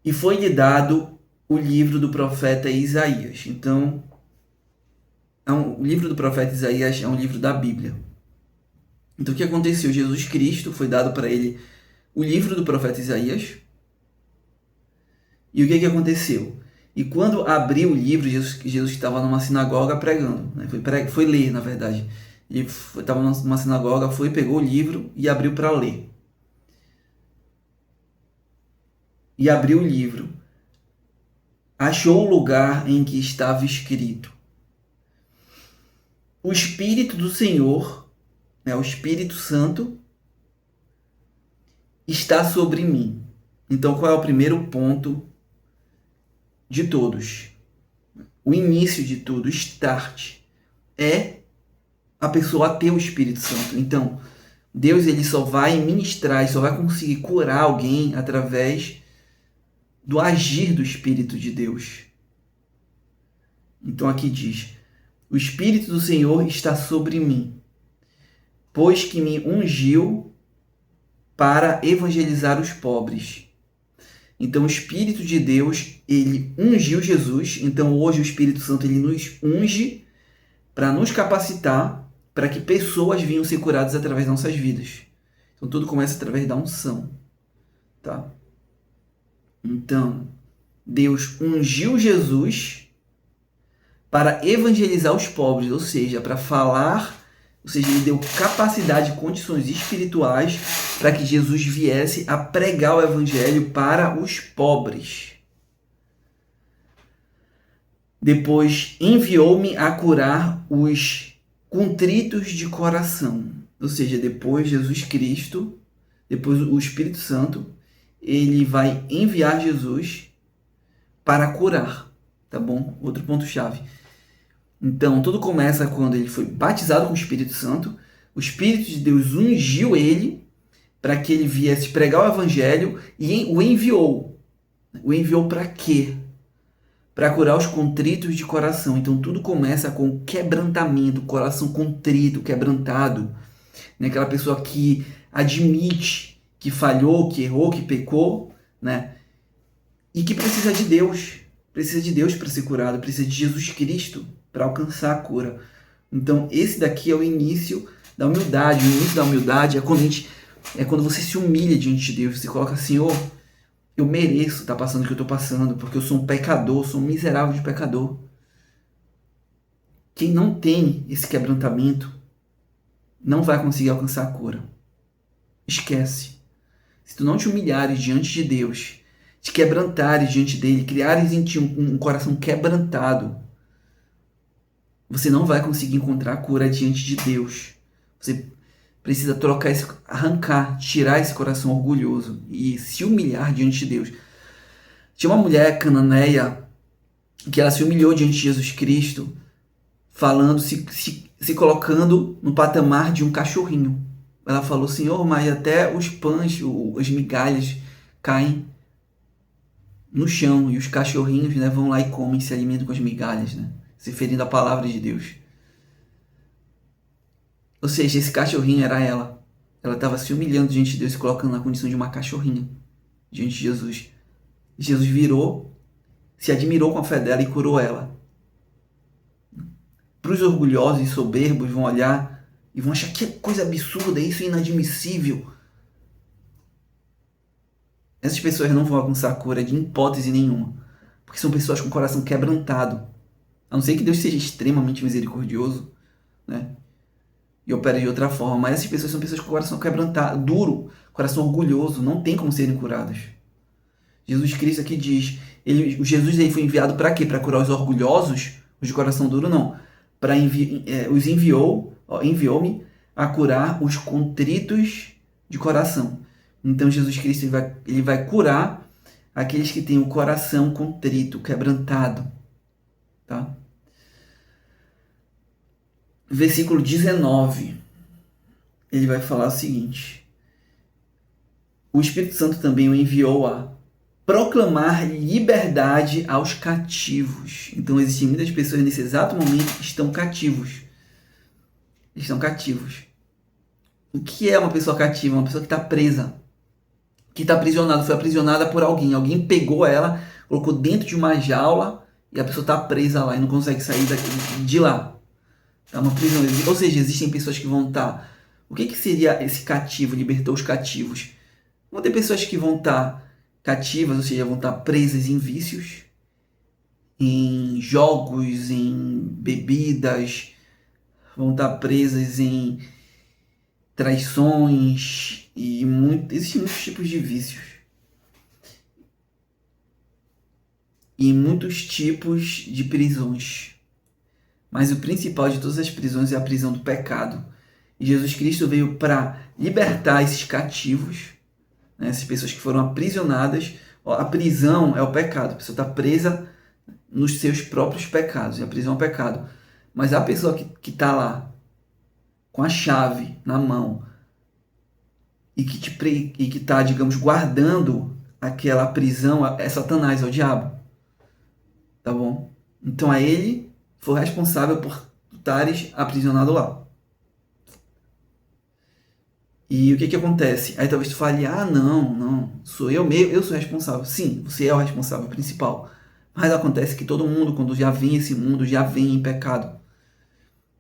e foi-lhe dado o livro do profeta Isaías. Então, o livro do profeta Isaías é um livro da Bíblia. Então, o que aconteceu? Jesus Cristo foi dado para ele o livro do profeta Isaías. E o que aconteceu? E quando abriu o livro, Jesus estava numa sinagoga pregando, né? Foi ler, na verdade. Ele estava numa sinagoga, pegou o livro e abriu para ler. E abriu o livro. Achou o lugar em que estava escrito: o Espírito do Senhor, né, o Espírito Santo, está sobre mim. Então, qual é o primeiro ponto de todos? O início de tudo, o start, é a pessoa ter o Espírito Santo. Então, Deus ele só vai ministrar, só vai conseguir curar alguém através do agir do Espírito de Deus. Então aqui diz: o Espírito do Senhor está sobre mim, pois que me ungiu para evangelizar os pobres. Então o Espírito de Deus, ele ungiu Jesus. Então hoje o Espírito Santo ele nos unge para nos capacitar para que pessoas venham ser curadas através das nossas vidas. Então tudo começa através da unção, tá? Então, Deus ungiu Jesus para evangelizar os pobres, ou seja, para falar, ou seja, ele deu capacidade, condições espirituais para que Jesus viesse a pregar o evangelho para os pobres. Depois enviou-me a curar os contritos de coração, ou seja, depois Jesus Cristo, depois o Espírito Santo, ele vai enviar Jesus para curar, tá bom? Outro ponto-chave. Então, tudo começa quando ele foi batizado com o Espírito Santo. O Espírito de Deus ungiu ele para que ele viesse pregar o evangelho e o enviou. O enviou para quê? Para curar os contritos de coração. Então, tudo começa com o quebrantamento, o coração contrito, quebrantado. Né? Aquela pessoa que admite que falhou, que errou, que pecou, né? E que precisa de Deus. Precisa de Deus para ser curado, precisa de Jesus Cristo para alcançar a cura. Então, esse daqui é o início da humildade. O início da humildade é quando você se humilha diante de Deus. Você coloca: Senhor, eu mereço estar passando o que eu estou passando, porque eu sou um pecador, sou um miserável de pecador. Quem não tem esse quebrantamento não vai conseguir alcançar a cura. Esquece. Se tu não te humilhares diante de Deus, te quebrantares diante dele, criares em ti um coração quebrantado, você não vai conseguir encontrar a cura diante de Deus. Você precisa arrancar, tirar esse coração orgulhoso e se humilhar diante de Deus. Tinha uma mulher cananeia que ela se humilhou diante de Jesus Cristo, falando, se colocando no patamar de um cachorrinho. Ela falou: Senhor, mas até os pães, as migalhas caem no chão e os cachorrinhos, né, vão lá e comem, se alimentam com as migalhas, né, se ferindo a palavra de Deus. Ou seja, esse cachorrinho era ela. Ela estava se humilhando diante de Deus, se colocando na condição de uma cachorrinha diante de Jesus. Jesus virou, se admirou com a fé dela e curou ela. Para os orgulhosos e soberbos vão olhar e vão achar: que coisa absurda, isso é inadmissível. Essas pessoas não vão alcançar a cura de hipótese nenhuma, porque são pessoas com o coração quebrantado. A não ser que Deus seja extremamente misericordioso, né, e opere de outra forma, mas essas pessoas são pessoas com o coração quebrantado, duro, coração orgulhoso, não tem como serem curadas. Jesus Cristo aqui diz, o Jesus aí foi enviado para quê? Para curar os orgulhosos, os de coração duro? Não. Os enviou-me a curar os contritos de coração. Então Jesus Cristo ele vai curar aqueles que têm o coração contrito, quebrantado. Tá? Versículo 19, ele vai falar o seguinte: o Espírito Santo também o enviou a proclamar liberdade aos cativos. Então existem muitas pessoas nesse exato momento que estão cativos. Estão cativos. O que é uma pessoa cativa? Uma pessoa que está presa. que está aprisionada, foi aprisionada por alguém. Alguém pegou ela, colocou dentro de uma jaula e a pessoa está presa lá e não consegue sair de lá. É uma prisão. Ou seja, existem pessoas que vão estar... O que seria esse cativo, libertou os cativos? Vão ter pessoas que vão estar cativas, ou seja, vão estar presas em vícios, em jogos, em bebidas, vão estar presas em traições e existem muitos tipos de vícios e muitos tipos de prisões. Mas o principal de todas as prisões é a prisão do pecado. E Jesus Cristo veio para libertar esses cativos, né, essas pessoas que foram aprisionadas. A prisão é o pecado, a pessoa está presa nos seus próprios pecados, e a prisão é o pecado. Mas a pessoa que está lá com a chave na mão e que está, digamos, guardando aquela prisão, é Satanás, é o diabo. Tá bom? Então é ele foi responsável por estares aprisionado lá. E o que acontece? Aí talvez tu fale, não, sou eu mesmo, eu sou responsável. Sim, você é o responsável principal. Mas acontece que todo mundo, quando já vem esse mundo, já vem em pecado.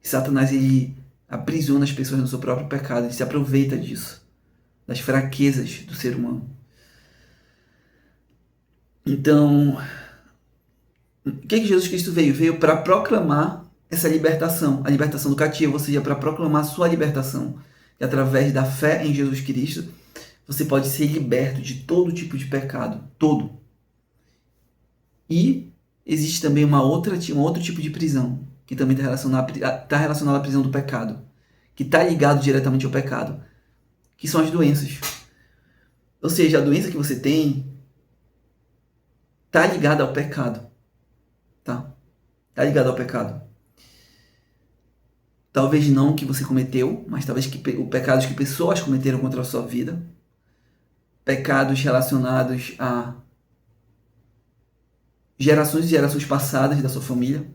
E Satanás, ele aprisiona as pessoas no seu próprio pecado, ele se aproveita disso, das fraquezas do ser humano. Então, o que Jesus Cristo veio? Veio para proclamar essa libertação, a libertação do cativo, ou seja, para proclamar a sua libertação. E através da fé em Jesus Cristo, você pode ser liberto de todo tipo de pecado, todo. E existe também um outro tipo de prisão, que também está relacionado à prisão do pecado, que está ligado diretamente ao pecado, que são as doenças. Ou seja, a doença que você tem está ligada ao pecado. Tá? Está ligado ao pecado. Talvez não que você cometeu, mas talvez pecados que pessoas cometeram contra a sua vida. Pecados relacionados a gerações e gerações passadas da sua família.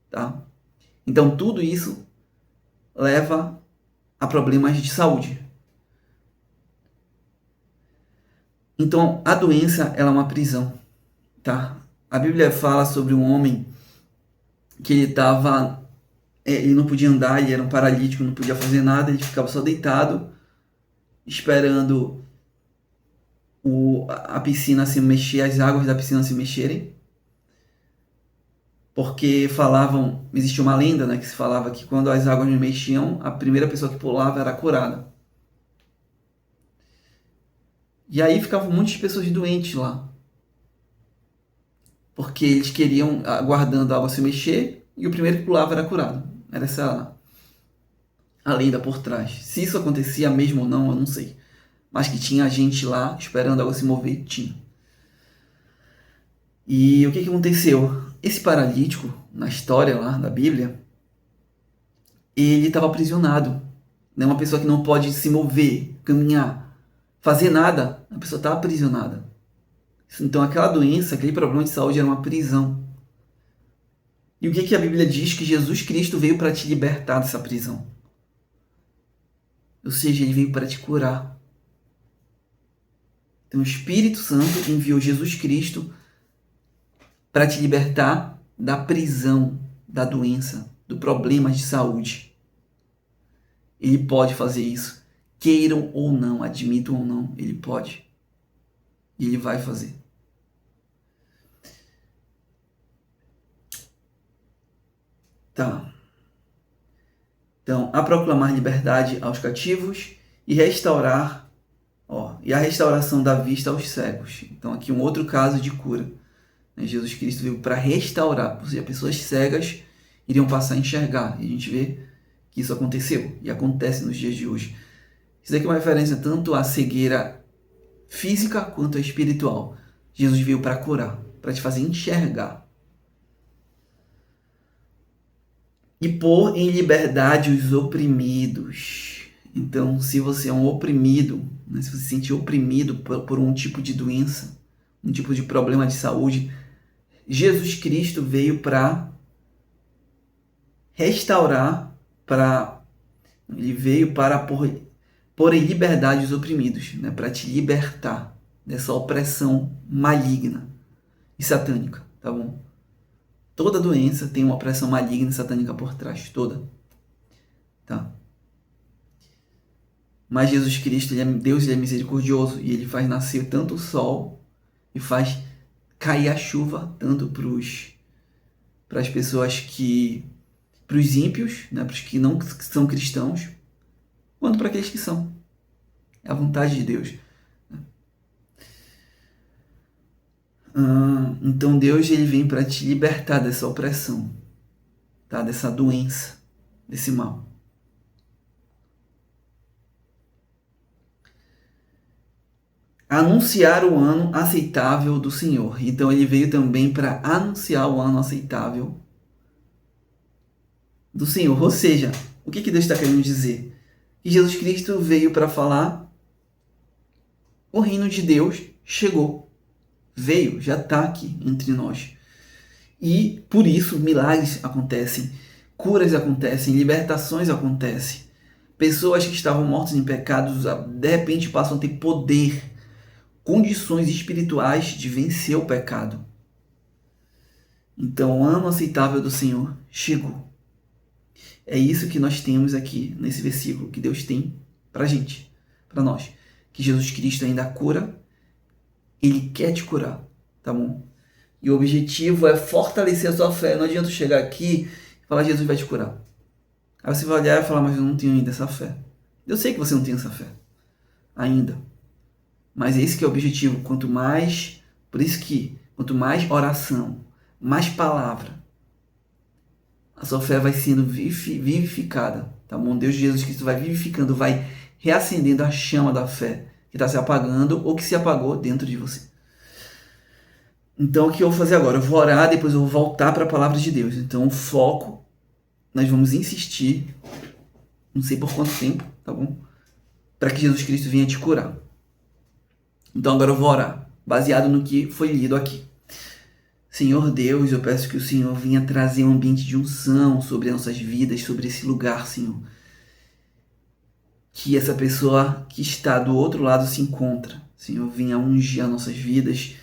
Tá? Então tudo isso leva a problemas de saúde. Então a doença, ela é uma prisão. Tá? A Bíblia fala sobre um homem que ele não podia andar, ele era um paralítico, não podia fazer nada, ele ficava só deitado, esperando a piscina se mexer, as águas da piscina se mexerem. Porque existia uma lenda, né, que se falava que quando as águas não mexiam, a primeira pessoa que pulava era curada. E aí ficavam um monte de pessoas doentes lá. Porque eles queriam, aguardando a água se mexer, e o primeiro que pulava era curado. Era essa a lenda por trás. Se isso acontecia mesmo ou não, eu não sei. Mas que tinha gente lá esperando a água se mover, tinha. E o que aconteceu? Esse paralítico, na história lá da Bíblia, ele estava aprisionado. Né? Uma pessoa que não pode se mover, caminhar, fazer nada, a pessoa está aprisionada. Então aquela doença, aquele problema de saúde era uma prisão. E o que a Bíblia diz? Que Jesus Cristo veio para te libertar dessa prisão. Ou seja, ele veio para te curar. Então o Espírito Santo enviou Jesus Cristo para te libertar da prisão, da doença, do problema de saúde. Ele pode fazer isso. Queiram ou não, admitam ou não, ele pode. E ele vai fazer. Tá. Então, a proclamar liberdade aos cativos e restaurar, e a restauração da vista aos cegos. Então, aqui um outro caso de cura. Jesus Cristo veio para restaurar, ou seja, pessoas cegas iriam passar a enxergar. E a gente vê que isso aconteceu e acontece nos dias de hoje. Isso aqui é uma referência tanto à cegueira física quanto à espiritual. Jesus veio para curar, para te fazer enxergar. E pôr em liberdade os oprimidos. Então, se você é um oprimido, né, se você se sente oprimido por um tipo de doença, um tipo de problema de saúde, Jesus Cristo veio para restaurar, ele veio para pôr em liberdade os oprimidos, né? Para te libertar dessa opressão maligna e satânica, tá bom? Toda doença tem uma opressão maligna e satânica por trás, toda, tá? Mas Jesus Cristo, Deus, ele é misericordioso e ele faz nascer tanto o sol e faz cair a chuva tanto para as pessoas para os ímpios, né, para os que não são cristãos, quanto para aqueles que são. É a vontade de Deus. Então Deus, ele vem para te libertar dessa opressão, tá? Dessa doença, desse mal. Anunciar o ano aceitável do Senhor. Então ele veio também para anunciar o ano aceitável do Senhor. Ou seja, o que Deus está querendo dizer? Que Jesus Cristo veio para falar: o reino de Deus chegou, veio, já está aqui entre nós. E por isso milagres acontecem, curas acontecem, libertações acontecem. Pessoas que estavam mortas em pecados, de repente passam a ter poder, condições espirituais de vencer o pecado. Então o ano aceitável do Senhor chegou. É isso que nós temos aqui nesse versículo que Deus tem pra gente, pra nós. Que Jesus Cristo ainda cura, Ele quer te curar, tá bom? E o objetivo é fortalecer a sua fé. Não adianta chegar aqui e falar: Jesus vai te curar. Aí você vai olhar e falar: mas eu não tenho ainda essa fé. Eu sei que você não tem essa fé ainda. Mas esse que é o objetivo. Por isso que quanto mais oração, mais palavra, a sua fé vai sendo vivificada, tá bom? Deus de Jesus Cristo vai vivificando, vai reacendendo a chama da fé que está se apagando ou que se apagou dentro de você. Então o que eu vou fazer agora? Eu vou orar, depois eu vou voltar para a palavra de Deus. Então o foco, nós vamos insistir, não sei por quanto tempo, tá bom? Para que Jesus Cristo venha te curar. Então agora eu vou orar, baseado no que foi lido aqui. Senhor Deus, eu peço que o Senhor venha trazer um ambiente de unção sobre as nossas vidas, sobre esse lugar, Senhor. Que essa pessoa que está do outro lado se encontra, Senhor, venha ungir as nossas vidas,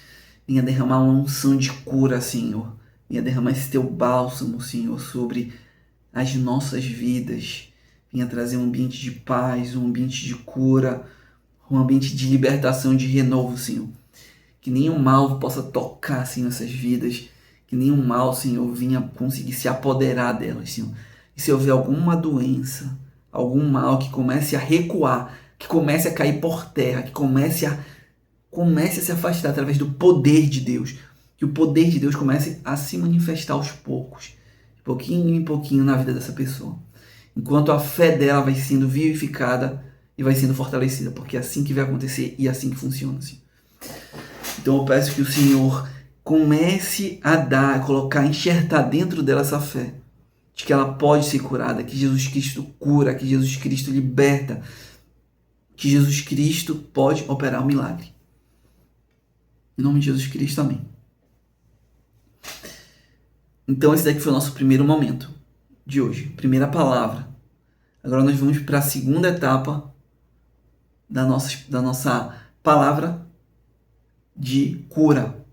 venha derramar uma unção de cura, Senhor. Venha derramar esse teu bálsamo, Senhor, sobre as nossas vidas. Venha trazer um ambiente de paz, um ambiente de cura, um ambiente de libertação, de renovo, Senhor. Que nenhum mal possa tocar, Senhor, essas vidas. Que nenhum mal, Senhor, venha conseguir se apoderar delas, Senhor. E se houver alguma doença, algum mal que comece a recuar, que comece a cair por terra, que comece a se afastar através do poder de Deus. Que o poder de Deus comece a se manifestar aos poucos, de pouquinho em pouquinho na vida dessa pessoa. Enquanto a fé dela vai sendo vivificada e vai sendo fortalecida, porque é assim que vai acontecer e é assim que funciona. Assim. Então eu peço que o Senhor comece a dar, colocar, enxertar dentro dela essa fé, de que ela pode ser curada, que Jesus Cristo cura, que Jesus Cristo liberta, que Jesus Cristo pode operar um milagre. Em nome de Jesus Cristo, amém. Então esse daqui foi o nosso primeiro momento de hoje, primeira palavra. Agora nós vamos para a segunda etapa da nossa palavra de cura.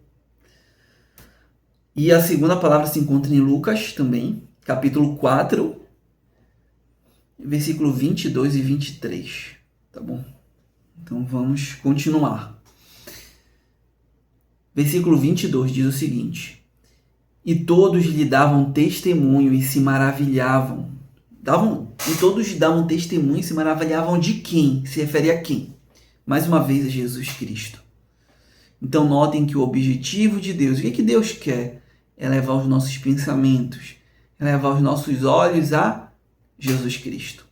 E a segunda palavra se encontra em Lucas também, capítulo 4, versículo 22 e 23, tá bom? Então vamos continuar. Versículo 22 diz o seguinte: e todos lhe davam testemunho e se maravilhavam. E todos davam testemunho e se maravilhavam de quem? Se refere a quem? Mais uma vez a Jesus Cristo. Então notem que o objetivo de Deus, o que Deus quer? É levar os nossos pensamentos, é levar os nossos olhos a Jesus Cristo.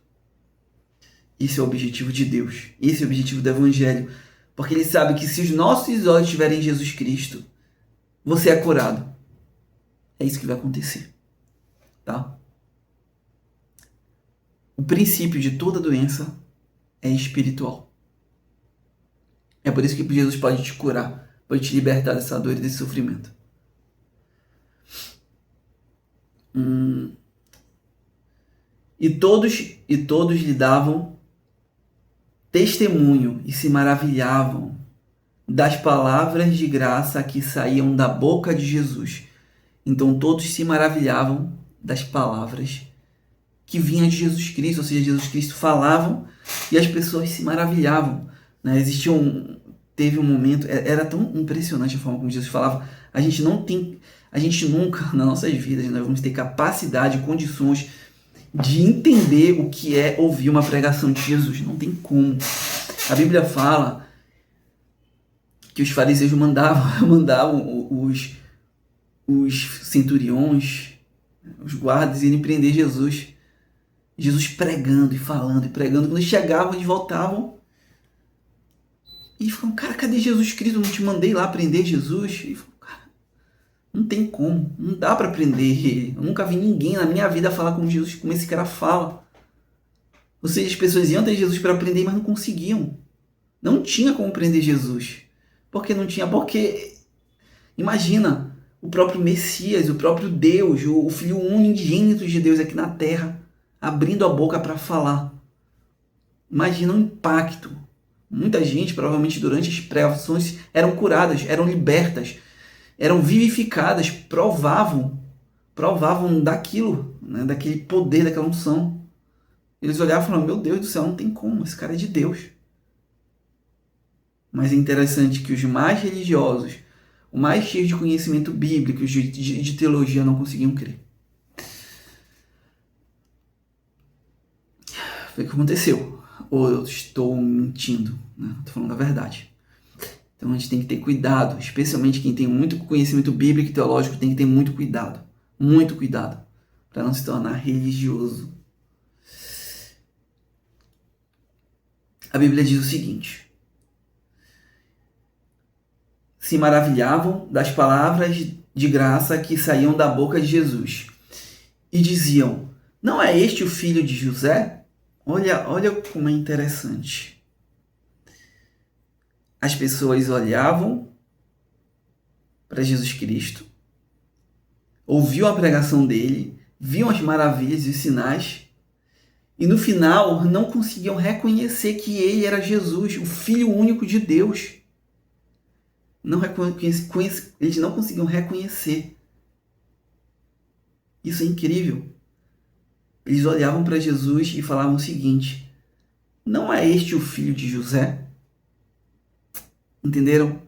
Esse é o objetivo de Deus, esse é o objetivo do Evangelho, porque Ele sabe que se os nossos olhos estiverem em Jesus Cristo, você é curado. É isso que vai acontecer, tá? O princípio de toda doença é espiritual. É por isso que Jesus pode te curar, pode te libertar dessa dor e desse sofrimento. E todos lhe davam testemunho e se maravilhavam das palavras de graça que saíam da boca de Jesus. Então todos se maravilhavam das palavras que vinham de Jesus Cristo, ou seja, Jesus Cristo falavam e as pessoas se maravilhavam, né? Teve um momento, era tão impressionante a forma como Jesus falava. A gente nunca nas nossas vidas nós vamos ter capacidade, condições de entender o que é ouvir uma pregação de Jesus. Não tem como. A Bíblia fala que os fariseus mandavam os centuriões, os guardas, irem prender Jesus. Jesus pregando e falando e pregando. Quando eles chegavam, eles voltavam e falavam: cara, cadê Jesus Cristo? Eu não te mandei lá prender Jesus? E falavam: cara, não tem como, não dá para prender ele. Eu nunca vi ninguém na minha vida falar como Jesus, como esse cara fala. Ou seja, as pessoas iam até Jesus para prender, mas não conseguiam. Não tinha como prender Jesus. Por que não tinha? Porque, imagina, o próprio Messias, o próprio Deus, o Filho unigênito de Deus aqui na Terra, abrindo a boca para falar. Imagina o impacto. Muita gente, provavelmente durante as pregações, eram curadas, eram libertas, eram vivificadas, provavam daquilo, né, daquele poder, daquela unção. Eles olhavam e falavam: meu Deus do céu, não tem como, esse cara é de Deus. Mas é interessante que os mais religiosos, os mais cheios de conhecimento bíblico, de teologia, não conseguiam crer. Foi o que aconteceu. Ou eu estou mentindo, né? Estou falando a verdade. Então a gente tem que ter cuidado, especialmente quem tem muito conhecimento bíblico e teológico tem que ter muito cuidado, para não se tornar religioso. A Bíblia diz o seguinte: se maravilhavam das palavras de graça que saíam da boca de Jesus e diziam: não é este o filho de José? Olha como é interessante. As pessoas olhavam para Jesus Cristo, ouviam a pregação dele, viam as maravilhas e os sinais, e no final não conseguiam reconhecer que ele era Jesus, o Filho único de Deus. Eles não conseguiam reconhecer. Isso é incrível. Eles olhavam para Jesus e falavam o seguinte: não é este o filho de José? Entenderam?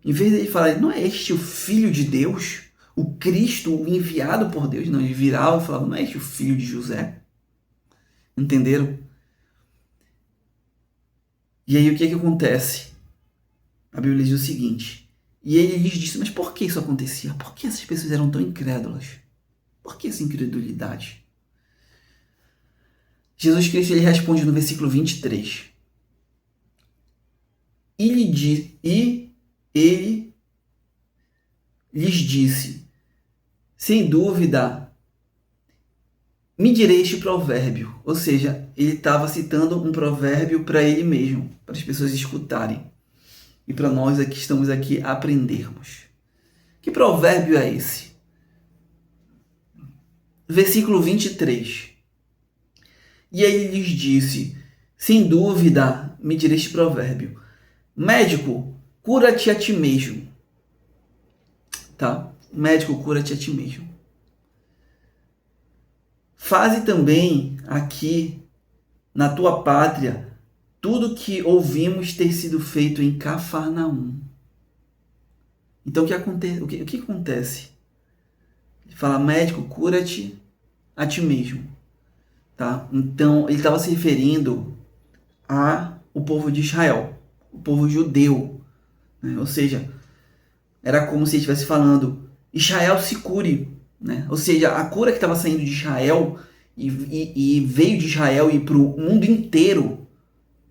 Em vez de ele falar: não é este o filho de Deus? O Cristo, o enviado por Deus? Não, eles viravam e falavam: não é este o filho de José? Entenderam? E aí o que acontece? A Bíblia diz o seguinte: e ele lhes disse: mas por que isso acontecia? Por que essas pessoas eram tão incrédulas? Por que essa incredulidade? Jesus Cristo ele responde no versículo 23. E ele lhes disse: sem dúvida, me direi este provérbio. Ou seja, ele estava citando um provérbio para ele mesmo, para as pessoas escutarem. E para nós que estamos aqui aprendermos. Que provérbio é esse? Versículo 23. E ele lhes disse: sem dúvida, me direi este provérbio: médico, cura-te a ti mesmo. Tá? Médico, cura-te a ti mesmo. Faze também aqui na tua pátria tudo que ouvimos ter sido feito em Cafarnaum. Então o que acontece? Ele fala: médico, cura-te a ti mesmo. Tá? Então ele estava se referindo ao povo de Israel, o povo judeu, né? Ou seja, era como se ele estivesse falando: Israel se cure, né? Ou seja, a cura que estava saindo de Israel e veio de Israel e para o mundo inteiro.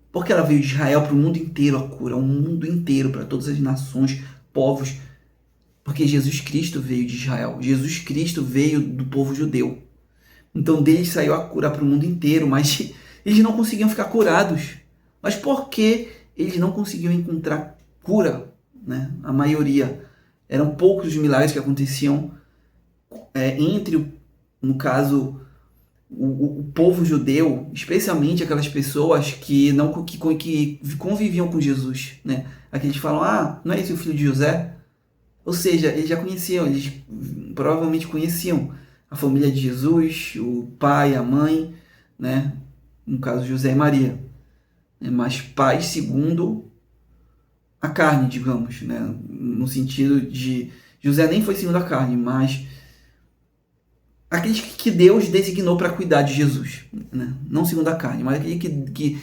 Porque ela veio de Israel para o mundo inteiro, a cura, o mundo inteiro, para todas as nações, povos. Porque Jesus Cristo veio de Israel, Jesus Cristo veio do povo judeu. Então deles saiu a cura para o mundo inteiro, mas eles não conseguiam ficar curados. Mas por que eles não conseguiam encontrar cura? Né? A maioria. Eram poucos os milagres que aconteciam no caso, o povo judeu, especialmente aquelas pessoas que não que conviviam com Jesus, né? Aqueles falam, não é esse o filho de José? Ou seja, eles já conheciam, eles provavelmente conheciam a família de Jesus, o pai, a mãe, né? No caso, José e Maria. Mas pais segundo a carne, digamos, né? No sentido de José nem foi segundo a carne, mas aqueles que Deus designou para cuidar de Jesus, né? Não segundo a carne, mas aquele que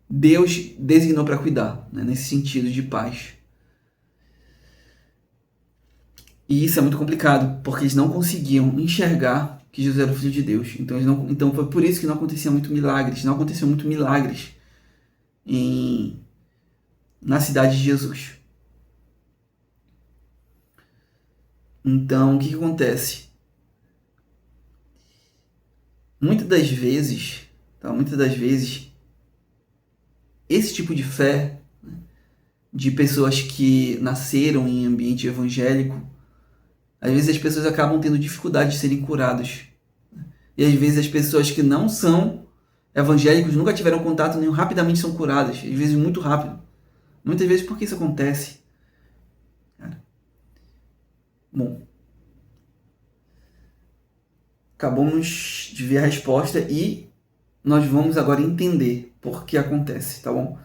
Deus designou para cuidar, né? Nesse sentido de paz. E isso é muito complicado, porque eles não conseguiam enxergar que Jesus era o Filho de Deus. Então foi por isso que não acontecia muito milagres. Não aconteceu muito milagres na cidade de Jesus. Então, o que acontece? Muitas das vezes, esse tipo de fé, né, de pessoas que nasceram em ambiente evangélico, às vezes as pessoas acabam tendo dificuldade de serem curadas. E às vezes as pessoas que não são evangélicos, nunca tiveram contato nenhum, rapidamente são curadas. Às vezes muito rápido. Muitas vezes por que isso acontece? Bom, acabamos de ver a resposta e nós vamos agora entender por que acontece, tá bom?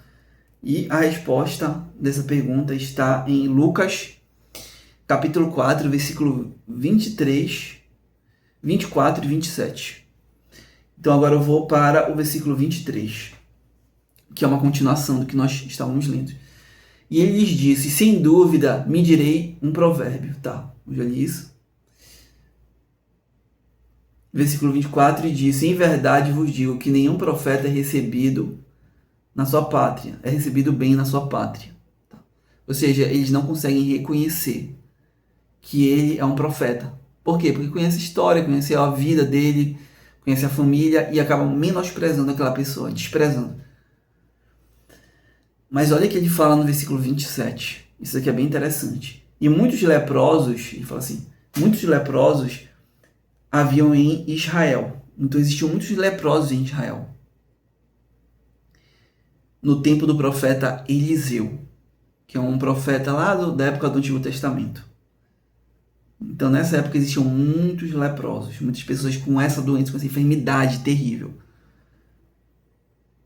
E a resposta dessa pergunta está em Lucas, capítulo 4, versículo 23, 24 e 27. Então agora eu vou para o versículo 23, que é uma continuação do que nós estávamos lendo. E ele lhes disse, sem dúvida me direi um provérbio. Tá, eu já li isso. Versículo 24, e disse, em verdade vos digo que nenhum profeta é recebido na sua pátria, é recebido bem na sua pátria. Tá? Ou seja, eles não conseguem reconhecer que ele é um profeta. Por quê? Porque conhece a história, conhece a vida dele, conhece a família e acabam menosprezando aquela pessoa, desprezando. Mas olha o que ele fala no versículo 27. Isso aqui é bem interessante. E muitos leprosos, ele fala assim, muitos leprosos haviam em Israel. Então existiam muitos leprosos em Israel. No tempo do profeta Eliseu, que é um profeta lá da época do Antigo Testamento. Então nessa época existiam muitos leprosos, muitas pessoas com essa doença, com essa enfermidade terrível.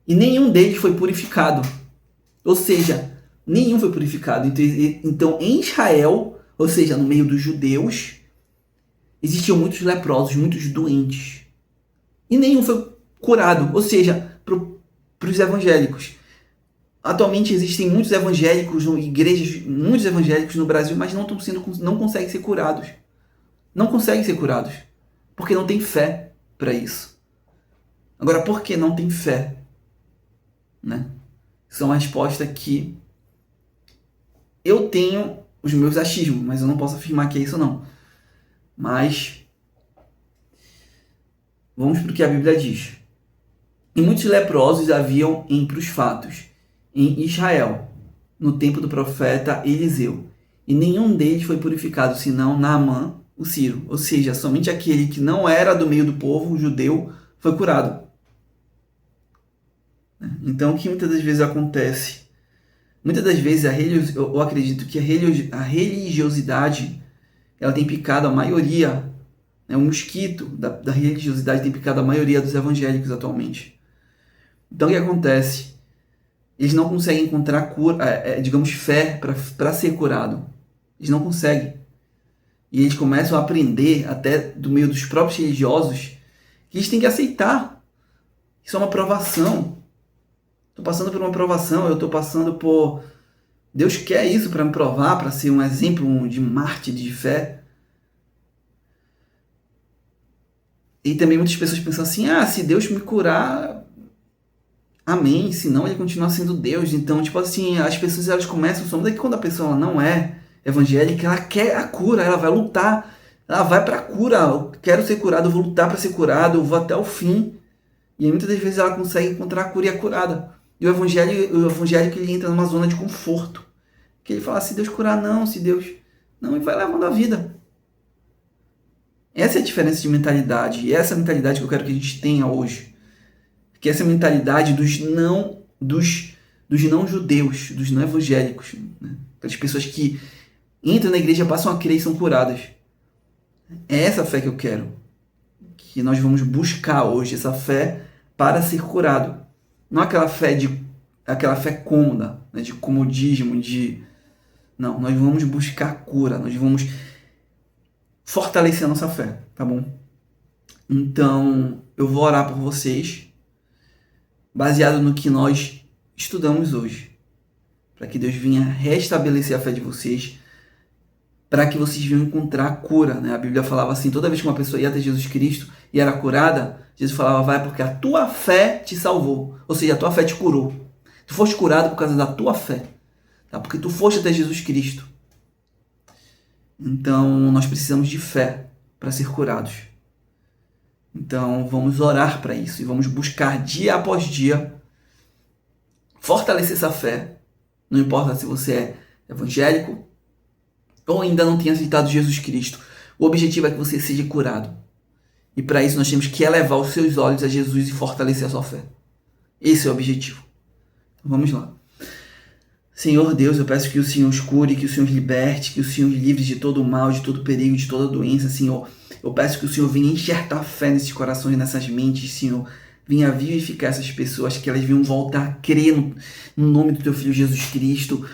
E nenhum deles foi purificado. Ou seja, nenhum foi purificado. Então em Israel, ou seja, no meio dos judeus, existiam muitos leprosos, muitos doentes. E nenhum foi curado, ou seja, para os evangélicos. Atualmente existem muitos evangélicos, igrejas, muitos evangélicos no Brasil, mas não conseguem ser curados. Não conseguem ser curados. Porque não tem fé para isso. Agora, por que não tem fé? Né? Isso é uma resposta que eu tenho os meus achismos, mas eu não posso afirmar que é isso não. Mas vamos para o que a Bíblia diz. E muitos leprosos haviam entre os fatos em Israel, no tempo do profeta Eliseu. E nenhum deles foi purificado, senão Naamã, o sírio. Ou seja, somente aquele que não era do meio do povo judeu foi curado. Então, o que muitas das vezes acontece? Muitas das vezes eu acredito que a religiosidade ela tem picado a maioria, né? O mosquito da religiosidade tem picado a maioria dos evangélicos atualmente. Então, o que acontece? Eles não conseguem encontrar cura, digamos, fé para ser curado. Eles não conseguem. E eles começam a aprender, até do meio dos próprios religiosos, que eles têm que aceitar. Isso é uma provação. Estou passando por uma provação, eu estou passando por... Deus quer isso para me provar, para ser um exemplo de mártir de fé. E também muitas pessoas pensam assim, se Deus me curar, amém, senão ele continua sendo Deus. Então, tipo assim, as pessoas elas começam, só que quando a pessoa ela não é evangélica, ela quer a cura, ela vai lutar, ela vai para a cura, eu quero ser curado, eu vou lutar para ser curado, eu vou até o fim. E aí, muitas das vezes ela consegue encontrar a cura e a curada. E o evangélico ele entra numa zona de conforto. Que ele fala, se Deus curar, não, se Deus... Não, e vai levando a vida. Essa é a diferença de mentalidade. E essa é a mentalidade que eu quero que a gente tenha hoje. Que essa é a mentalidade dos não judeus, dos não evangélicos. Né? Aquelas pessoas que entram na igreja, passam a crer e são curadas. É essa fé que eu quero. Que nós vamos buscar hoje. Essa fé para ser curado. Não aquela fé cômoda, né? De comodismo, Não, nós vamos buscar cura. Nós vamos fortalecer a nossa fé, tá bom? Então, eu vou orar por vocês, baseado no que nós estudamos hoje, para que Deus venha restabelecer a fé de vocês, para que vocês venham encontrar a cura, né? A Bíblia falava assim, toda vez que uma pessoa ia até Jesus Cristo e era curada, Jesus falava, vai porque a tua fé te salvou, ou seja, a tua fé te curou. Tu foste curado por causa da tua fé, tá? Porque tu foste até Jesus Cristo. Então, nós precisamos de fé para ser curados. Então, vamos orar para isso e vamos buscar dia após dia fortalecer essa fé. Não importa se você é evangélico ou ainda não tenha aceitado Jesus Cristo. O objetivo é que você seja curado. E para isso nós temos que elevar os seus olhos a Jesus e fortalecer a sua fé. Esse é o objetivo. Então, vamos lá. Senhor Deus, eu peço que o Senhor os cure, que o Senhor os liberte, que o Senhor os livre de todo o mal, de todo o perigo, de toda doença, Senhor. Eu peço que o Senhor venha enxertar fé nesses corações, nessas mentes, Senhor. Venha vivificar essas pessoas, que elas venham voltar a crer no nome do Teu Filho Jesus Cristo.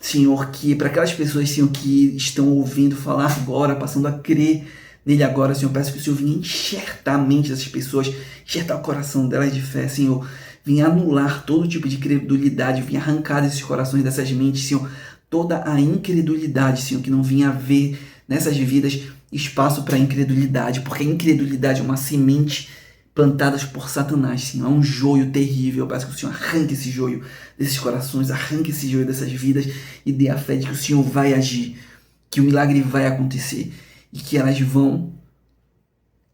Senhor, que para aquelas pessoas, Senhor, que estão ouvindo falar agora, passando a crer nele agora, Senhor, eu peço que o Senhor venha enxertar a mente dessas pessoas, enxertar o coração delas de fé, Senhor. Venha anular todo tipo de credulidade, venha arrancar desses corações, dessas mentes, Senhor, toda a incredulidade, Senhor, que não venha haver nessas vidas espaço para incredulidade, porque a incredulidade é uma semente plantada por Satanás, Senhor, é um joio terrível. Eu peço que o Senhor arranque esse joio desses corações, arranque esse joio dessas vidas e dê a fé de que o Senhor vai agir, que o milagre vai acontecer e que elas vão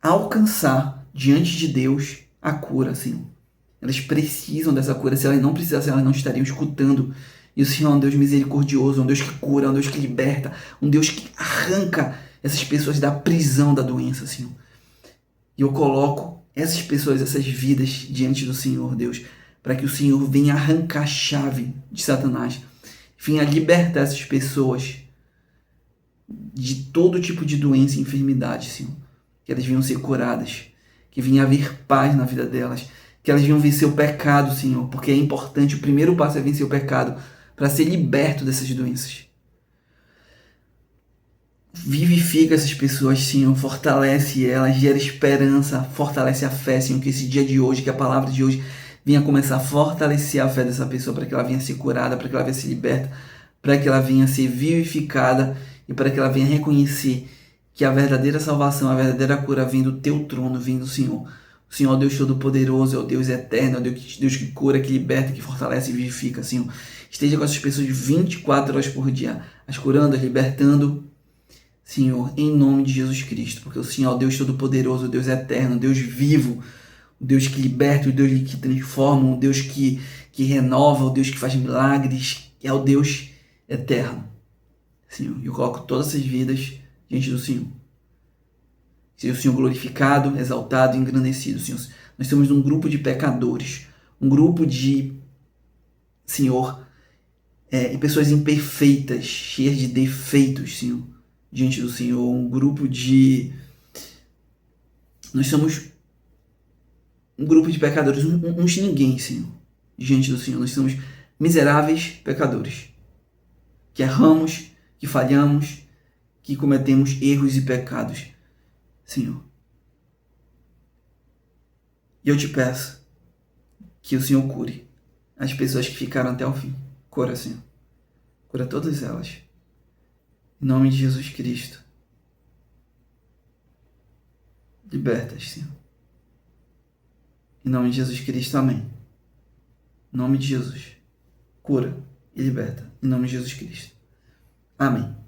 alcançar diante de Deus a cura, Senhor. Elas precisam dessa cura. Se elas não precisassem, elas não estariam escutando. E o Senhor é um Deus misericordioso, um Deus que cura, um Deus que liberta, um Deus que arranca essas pessoas da prisão da doença, Senhor. E eu coloco essas pessoas, essas vidas diante do Senhor, Deus, para que o Senhor venha arrancar a chave de Satanás, venha libertar essas pessoas de todo tipo de doença e enfermidade, Senhor. Que elas venham ser curadas, que venha haver paz na vida delas, que elas venham vencer o pecado, Senhor, porque é importante, o primeiro passo é vencer o pecado, para ser liberto dessas doenças. Vivifica essas pessoas, Senhor, fortalece elas, gera esperança, fortalece a fé, Senhor, que esse dia de hoje, que a palavra de hoje venha começar a fortalecer a fé dessa pessoa, para que ela venha ser curada, para que ela venha ser liberta, para que ela venha ser vivificada e para que ela venha reconhecer que a verdadeira salvação, a verdadeira cura vem do Teu trono, vem do Senhor. O Senhor é o Deus Todo-Poderoso, é o Deus Eterno, é o Deus que cura, que liberta, que fortalece e vivifica, Senhor. Esteja com essas pessoas 24 horas por dia, as curando, as libertando, Senhor, em nome de Jesus Cristo, porque o Senhor é o Deus Todo-Poderoso, o Deus Eterno, o Deus vivo, o Deus que liberta, o Deus que transforma, o Deus que renova, o Deus que faz milagres, é o Deus Eterno, Senhor. Eu coloco todas essas vidas diante do Senhor. Seja o Senhor glorificado, exaltado e engrandecido, Senhor. Nós somos um grupo de pecadores, um grupo de, Senhor, pessoas imperfeitas, cheias de defeitos, Senhor, diante do Senhor. Um grupo de... Nós somos um grupo de pecadores, uns ninguém, Senhor, diante do Senhor. Nós somos miseráveis pecadores, que erramos, que falhamos, que cometemos erros e pecados, Senhor. E eu te peço que o Senhor cure as pessoas que ficaram até o fim. Cura, Senhor. Cura todas elas. Em nome de Jesus Cristo. Liberta-as, Senhor. Em nome de Jesus Cristo, amém. Em nome de Jesus. Cura e liberta. Em nome de Jesus Cristo. Amém.